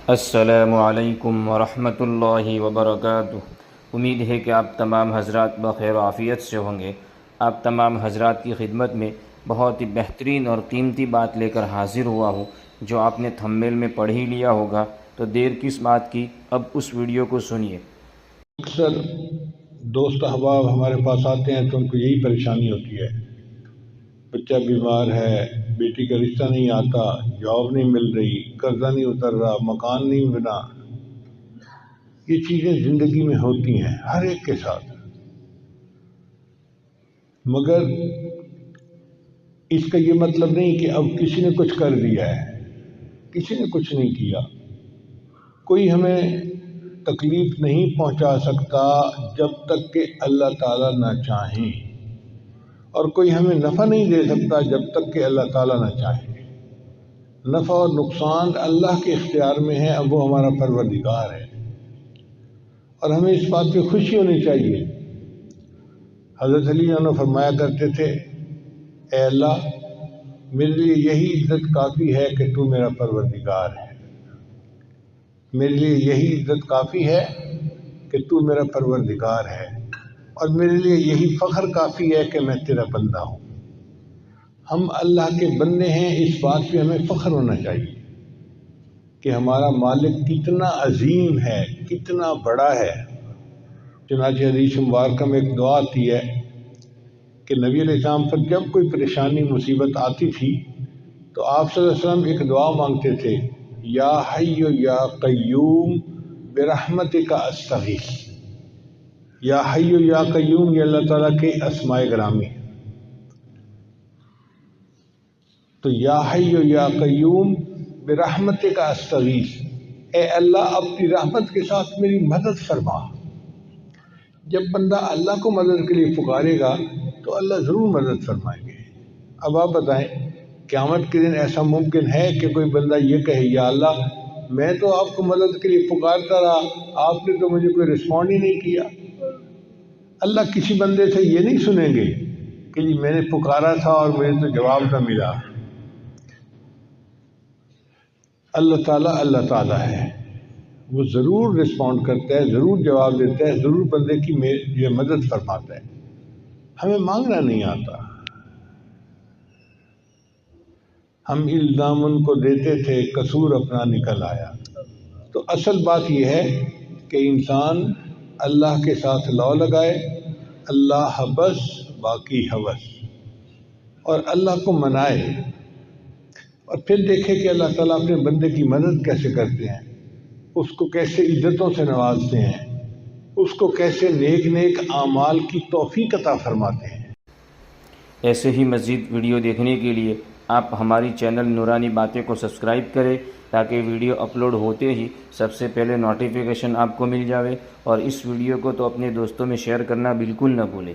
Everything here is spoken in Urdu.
السلام علیکم ورحمۃ اللہ وبرکاتہ۔ امید ہے کہ آپ تمام حضرات بخیر و عافیت سے ہوں گے۔ آپ تمام حضرات کی خدمت میں بہت ہی بہترین اور قیمتی بات لے کر حاضر ہوا ہوں، جو آپ نے تھمبنیل میں پڑھ ہی لیا ہوگا، تو دیر کس بات کی، اب اس ویڈیو کو سنیے۔ اکثر دوست احباب ہمارے پاس آتے ہیں تو ان کو یہی پریشانی ہوتی ہے، بچہ بیمار ہے، بیٹی کا رشتہ نہیں آتا، جاب نہیں مل رہی، قرضہ نہیں اتر رہا، مکان نہیں بنا۔ یہ چیزیں زندگی میں ہوتی ہیں ہر ایک کے ساتھ، مگر اس کا یہ مطلب نہیں کہ اب کسی نے کچھ کر دیا ہے۔ کسی نے کچھ نہیں کیا۔ کوئی ہمیں تکلیف نہیں پہنچا سکتا جب تک کہ اللہ تعالیٰ نہ چاہیں، اور کوئی ہمیں نفع نہیں دے سکتا جب تک کہ اللہ تعالیٰ نہ چاہے۔ نفع اور نقصان اللہ کے اختیار میں ہے، اب وہ ہمارا پروردگار ہے، اور ہمیں اس بات پہ خوشی ہونی چاہیے۔ حضرت علی عنہ فرمایا کرتے تھے، اے اللہ، میرے لیے یہی عزت کافی ہے کہ تو میرا پروردگار ہے، میرے لیے یہی عزت کافی ہے کہ تو میرا پروردگار ہے، اور میرے لیے یہی فخر کافی ہے کہ میں تیرا بندہ ہوں۔ ہم اللہ کے بندے ہیں، اس بات پہ ہمیں فخر ہونا چاہیے کہ ہمارا مالک کتنا عظیم ہے، کتنا بڑا ہے۔ چنانچہ حدیث مبارکہ میں ایک دعا آتی ہے کہ نبی علیہ السلام پر جب کوئی پریشانی مصیبت آتی تھی تو آپ صلی اللہ علیہ وسلم ایک دعا مانگتے تھے، یا حی یا قیوم برحمتک استغیث۔ یا حی یا قیوم یہ اللہ تعالیٰ کے اسماء گرامی ہے، تو یا حی یا قیوم برحمتک استغیث، اے اللہ اپنی رحمت کے ساتھ میری مدد فرما۔ جب بندہ اللہ کو مدد کے لیے پکارے گا تو اللہ ضرور مدد فرمائیں گے۔ اب آپ بتائیں، قیامت کے دن ایسا ممکن ہے کہ کوئی بندہ یہ کہے، یا اللہ میں تو آپ کو مدد کے لیے پکارتا رہا، آپ نے تو مجھے کوئی رسپونڈ ہی نہیں کیا؟ اللہ کسی بندے سے یہ نہیں سنیں گے کہ جی میں نے پکارا تھا اور مجھے تو جواب نہ ملا۔ اللہ تعالیٰ ہے، وہ ضرور رسپونڈ کرتا ہے، ضرور جواب دیتا ہے، ضرور بندے کی یہ مدد فرماتا ہے۔ ہمیں مانگنا نہیں آتا، ہم الزام ان کو دیتے تھے، قصور اپنا نکل آیا۔ تو اصل بات یہ ہے کہ انسان اللہ کے ساتھ لو لگائے، اللہ بس باقی ہوس، اور اللہ کو منائے، اور پھر دیکھے کہ اللہ تعالیٰ اپنے بندے کی مدد کیسے کرتے ہیں، اس کو کیسے عزتوں سے نوازتے ہیں، اس کو کیسے نیک نیک اعمال کی توفیق عطا فرماتے ہیں۔ ایسے ہی مزید ویڈیو دیکھنے کے لیے آپ ہماری چینل نورانی باتیں کو سبسکرائب کریں، تاکہ ویڈیو اپلوڈ ہوتے ہی سب سے پہلے نوٹیفیکیشن آپ کو مل جاوے، اور اس ویڈیو کو تو اپنے دوستوں میں شیئر کرنا بالکل نہ بھولیں۔